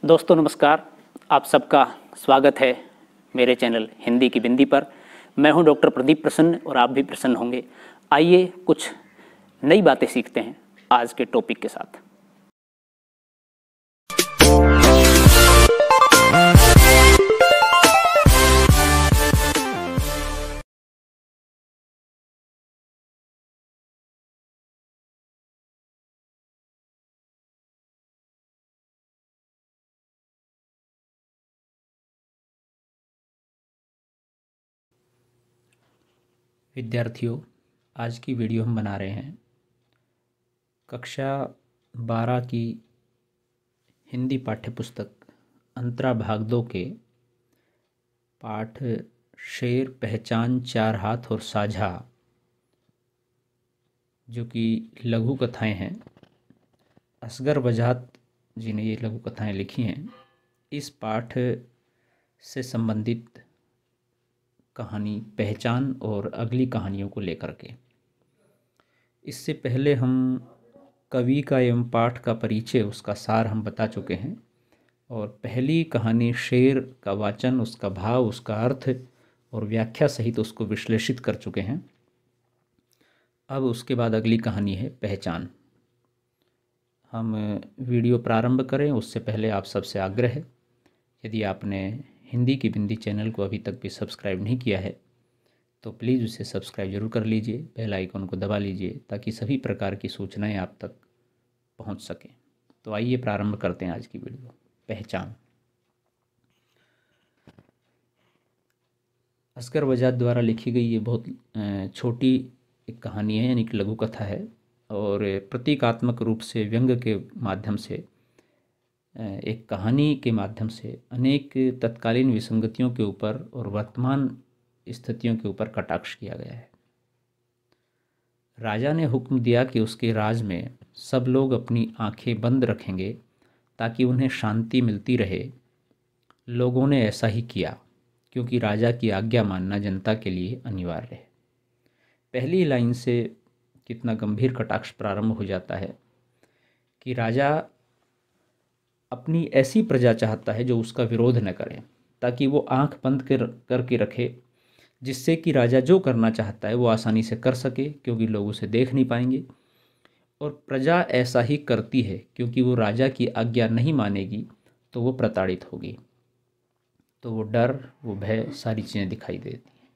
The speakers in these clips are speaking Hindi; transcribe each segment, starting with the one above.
दोस्तों नमस्कार। आप सबका स्वागत है मेरे चैनल हिंदी की बिंदी पर। मैं हूं डॉक्टर प्रदीप प्रसन्न और आप भी प्रसन्न होंगे। आइए कुछ नई बातें सीखते हैं आज के टॉपिक के साथ। विद्यार्थियों, आज की वीडियो हम बना रहे हैं कक्षा 12 की हिंदी पाठ्यपुस्तक अंतरा भाग 2 के पाठ शेर, पहचान, चार हाथ और साझा, जो कि लघु कथाएं हैं। असगर वजाहत जी ने ये लघु कथाएं लिखी हैं। इस पाठ से संबंधित कहानी पहचान और अगली कहानियों को लेकर के। इससे पहले हम कवि का एवं पाठ का परिचय, उसका सार हम बता चुके हैं और पहली कहानी शेर का वाचन, उसका भाव, उसका अर्थ और व्याख्या सहित उसको विश्लेषित कर चुके हैं। अब उसके बाद अगली कहानी है पहचान। हम वीडियो प्रारंभ करें उससे पहले आप सबसे आग्रह है, यदि आपने हिंदी की बिंदी चैनल को अभी तक भी सब्सक्राइब नहीं किया है तो प्लीज़ उसे सब्सक्राइब जरूर कर लीजिए, बेल आइकन को दबा लीजिए ताकि सभी प्रकार की सूचनाएं आप तक पहुंच सकें। तो आइए प्रारंभ करते हैं आज की वीडियो। पहचान। असगर वजाहत द्वारा लिखी गई ये बहुत छोटी एक कहानी है, यानी कि लघु कथा है और प्रतीकात्मक रूप से व्यंग के माध्यम से, एक कहानी के माध्यम से अनेक तत्कालीन विसंगतियों के ऊपर और वर्तमान स्थितियों के ऊपर कटाक्ष किया गया है। राजा ने हुक्म दिया कि उसके राज में सब लोग अपनी आंखें बंद रखेंगे ताकि उन्हें शांति मिलती रहे। लोगों ने ऐसा ही किया क्योंकि राजा की आज्ञा मानना जनता के लिए अनिवार्य है। पहली लाइन से कितना गंभीर कटाक्ष प्रारंभ हो जाता है कि राजा अपनी ऐसी प्रजा चाहता है जो उसका विरोध न करे, ताकि वो आंख बंद करके रखे, जिससे कि राजा जो करना चाहता है वो आसानी से कर सके क्योंकि लोग उसे देख नहीं पाएंगे। और प्रजा ऐसा ही करती है क्योंकि वो राजा की आज्ञा नहीं मानेगी तो वो प्रताड़ित होगी। तो वो डर, वो भय, सारी चीज़ें दिखाई देती हैं।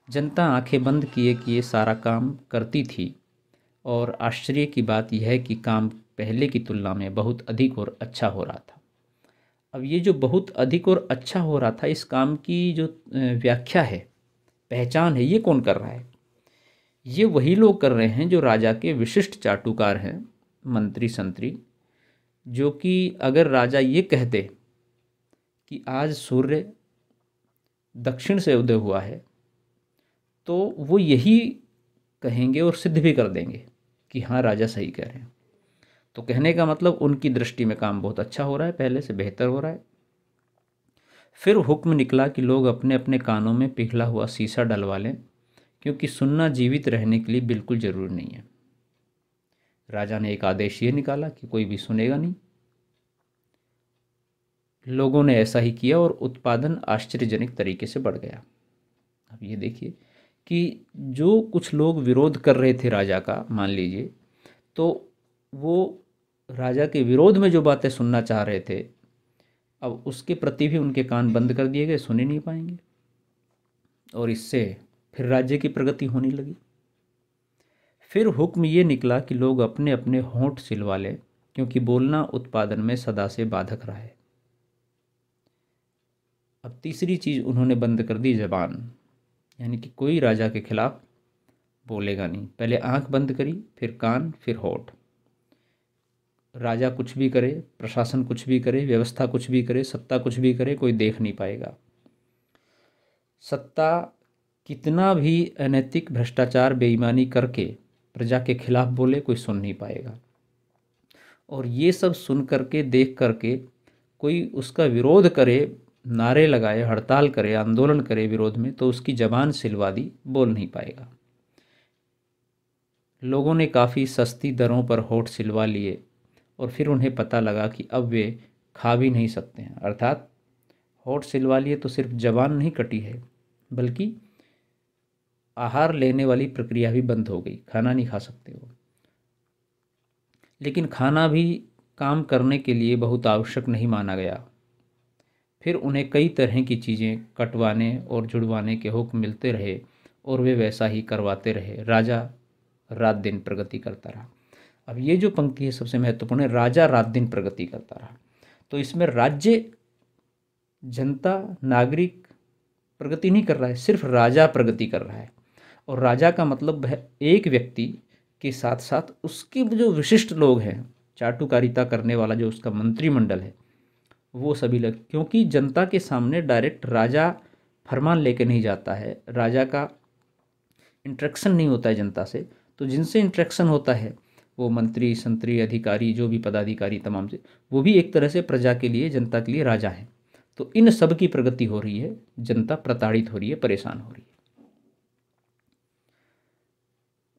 जनता आंखें बंद किए किए सारा काम करती थी और आश्चर्य की बात यह है कि काम पहले की तुलना में बहुत अधिक और अच्छा हो रहा था। अब ये जो बहुत अधिक और अच्छा हो रहा था, इस काम की जो व्याख्या है, पहचान है, ये कौन कर रहा है? ये वही लोग कर रहे हैं जो राजा के विशिष्ट चाटुकार हैं, मंत्री संतरी, जो कि अगर राजा ये कहते कि आज सूर्य दक्षिण से उदय हुआ है तो वो यही कहेंगे और सिद्ध भी कर देंगे कि हाँ, राजा सही कह रहे हैं। तो कहने का मतलब उनकी दृष्टि में काम बहुत अच्छा हो रहा है, पहले से बेहतर हो रहा है। फिर हुक्म निकला कि लोग अपने अपने कानों में पिघला हुआ शीशा डलवा लें क्योंकि सुनना जीवित रहने के लिए बिल्कुल ज़रूरी नहीं है। राजा ने एक आदेश ये निकाला कि कोई भी सुनेगा नहीं। लोगों ने ऐसा ही किया और उत्पादन आश्चर्यजनक तरीके से बढ़ गया। अब ये देखिए कि जो कुछ लोग विरोध कर रहे थे राजा का, मान लीजिए, तो वो राजा के विरोध में जो बातें सुनना चाह रहे थे, अब उसके प्रति भी उनके कान बंद कर दिए गए, सुने नहीं पाएंगे। और इससे फिर राज्य की प्रगति होने लगी। फिर हुक्म ये निकला कि लोग अपने अपने होंठ सिलवा लें क्योंकि बोलना उत्पादन में सदा से बाधक रहा है। अब तीसरी चीज़ उन्होंने बंद कर दी, ज़बान, यानी कि कोई राजा के खिलाफ बोलेगा नहीं। पहले आंख बंद करी, फिर कान, फिर होठ। राजा कुछ भी करे, प्रशासन कुछ भी करे, व्यवस्था कुछ भी करे, सत्ता कुछ भी करे, कोई देख नहीं पाएगा। सत्ता कितना भी अनैतिक भ्रष्टाचार, बेईमानी करके प्रजा के खिलाफ बोले, कोई सुन नहीं पाएगा। और ये सब सुन करके, देख करके कोई उसका विरोध करे, नारे लगाए, हड़ताल करे, आंदोलन करे विरोध में, तो उसकी जबान सिलवा दी, बोल नहीं पाएगा। लोगों ने काफ़ी सस्ती दरों पर होठ सिलवा लिए और फिर उन्हें पता लगा कि अब वे खा भी नहीं सकते हैं। अर्थात होठ सिलवा लिए तो सिर्फ ज़बान नहीं कटी है, बल्कि आहार लेने वाली प्रक्रिया भी बंद हो गई, खाना नहीं खा सकते वो। लेकिन खाना भी काम करने के लिए बहुत आवश्यक नहीं माना गया। फिर उन्हें कई तरह की चीज़ें कटवाने और जुड़वाने के हुक्म मिलते रहे और वे वैसा ही करवाते रहे। राजा रात दिन प्रगति करता रहा। अब ये जो पंक्ति है सबसे महत्वपूर्ण है, राजा रात दिन प्रगति करता रहा। तो इसमें राज्य, जनता, नागरिक प्रगति नहीं कर रहा है, सिर्फ राजा प्रगति कर रहा है। और राजा का मतलब है एक व्यक्ति के साथ साथ उसके जो विशिष्ट लोग हैं, चाटुकारिता करने वाला जो उसका मंत्रिमंडल है, वो सभी लोग, क्योंकि जनता के सामने डायरेक्ट राजा फरमान लेके नहीं जाता है, राजा का इंटरेक्शन नहीं होता है जनता से। तो जिनसे इंटरेक्शन होता है वो मंत्री, संतरी, अधिकारी, जो भी पदाधिकारी तमाम से, वो भी एक तरह से प्रजा के लिए, जनता के लिए राजा हैं। तो इन सब की प्रगति हो रही है, जनता प्रताड़ित हो रही है, परेशान हो रही है।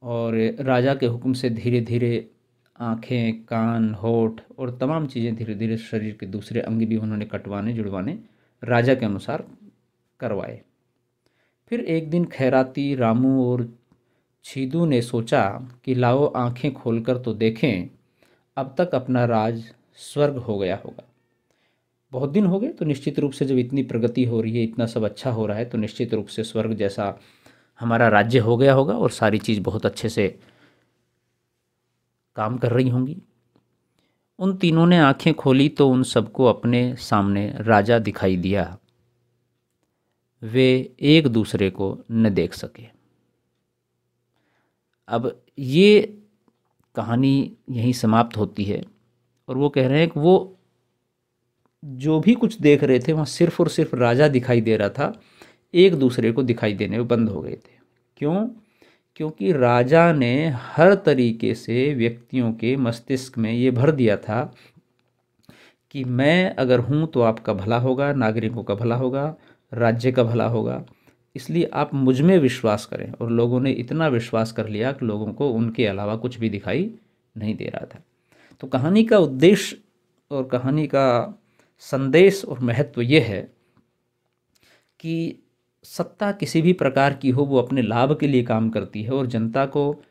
और राजा के हुक्म से धीरे धीरे आँखें, कान, होठ और तमाम चीज़ें धीरे धीरे शरीर के दूसरे अंग भी उन्होंने कटवाने, जुड़वाने राजा के अनुसार करवाए। फिर एक दिन खैराती, रामू और छीदू ने सोचा कि लाओ आँखें खोलकर तो देखें, अब तक अपना राज स्वर्ग हो गया होगा। बहुत दिन हो गए, तो निश्चित रूप से जब इतनी प्रगति हो रही है, इतना सब अच्छा हो रहा है, तो निश्चित रूप से स्वर्ग जैसा हमारा राज्य हो गया होगा और सारी चीज़ बहुत अच्छे से काम कर रही होंगी। उन तीनों ने आंखें खोली तो उन सबको अपने सामने राजा दिखाई दिया। वे एक दूसरे को न देख सके। अब ये कहानी यहीं समाप्त होती है और वो कह रहे हैं कि वो जो भी कुछ देख रहे थे वहाँ सिर्फ और सिर्फ राजा दिखाई दे रहा था, एक दूसरे को दिखाई देने बंद हो गए थे। क्यों? क्योंकि राजा ने हर तरीके से व्यक्तियों के मस्तिष्क में ये भर दिया था कि मैं अगर हूँ तो आपका भला होगा, नागरिकों का भला होगा, राज्य का भला होगा, इसलिए आप मुझ में विश्वास करें। और लोगों ने इतना विश्वास कर लिया कि लोगों को उनके अलावा कुछ भी दिखाई नहीं दे रहा था। तो कहानी का उद्देश्य और कहानी का संदेश और महत्व ये है कि सत्ता किसी भी प्रकार की हो, वो अपने लाभ के लिए काम करती है और जनता को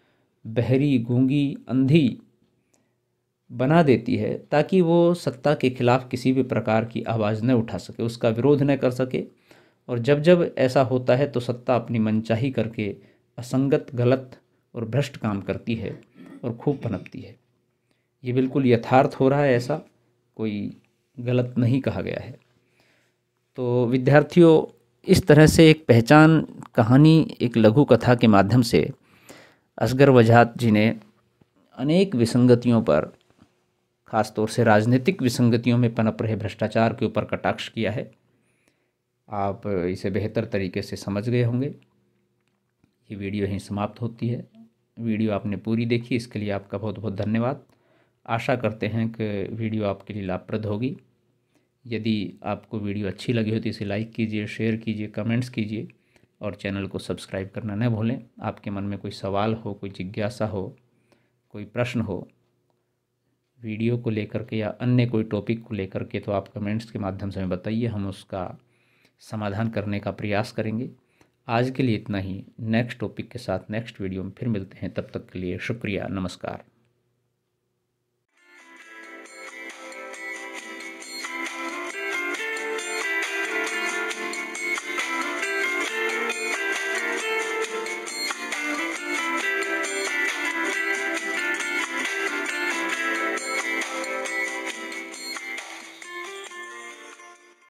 बहरी, गूंगी, अंधी बना देती है ताकि वो सत्ता के खिलाफ किसी भी प्रकार की आवाज़ न उठा सके, उसका विरोध न कर सके। और जब जब ऐसा होता है तो सत्ता अपनी मनचाही करके असंगत, गलत और भ्रष्ट काम करती है और खूब पनपती है। ये बिल्कुल यथार्थ हो रहा है, ऐसा कोई गलत नहीं कहा गया है। तो विद्यार्थियों, इस तरह से एक पहचान कहानी, एक लघु कथा के माध्यम से असगर वजाहत जी ने अनेक विसंगतियों पर, ख़ास तौर से राजनीतिक विसंगतियों में पनप रहे भ्रष्टाचार के ऊपर कटाक्ष किया है। आप इसे बेहतर तरीके से समझ गए होंगे। ये वीडियो यहीं समाप्त होती है। वीडियो आपने पूरी देखी, इसके लिए आपका बहुत बहुत धन्यवाद। आशा करते हैं कि वीडियो आपके लिए लाभप्रद होगी। यदि आपको वीडियो अच्छी लगी हो तो इसे लाइक कीजिए, शेयर कीजिए, कमेंट्स कीजिए और चैनल को सब्सक्राइब करना न भूलें। आपके मन में कोई सवाल हो, कोई जिज्ञासा हो, कोई प्रश्न हो वीडियो को लेकर के या अन्य कोई टॉपिक को लेकर के, तो आप कमेंट्स के माध्यम से हमें बताइए, हम उसका समाधान करने का प्रयास करेंगे। आज के लिए इतना ही। नेक्स्ट टॉपिक के साथ नेक्स्ट वीडियो में फिर मिलते हैं। तब तक के लिए शुक्रिया, नमस्कार।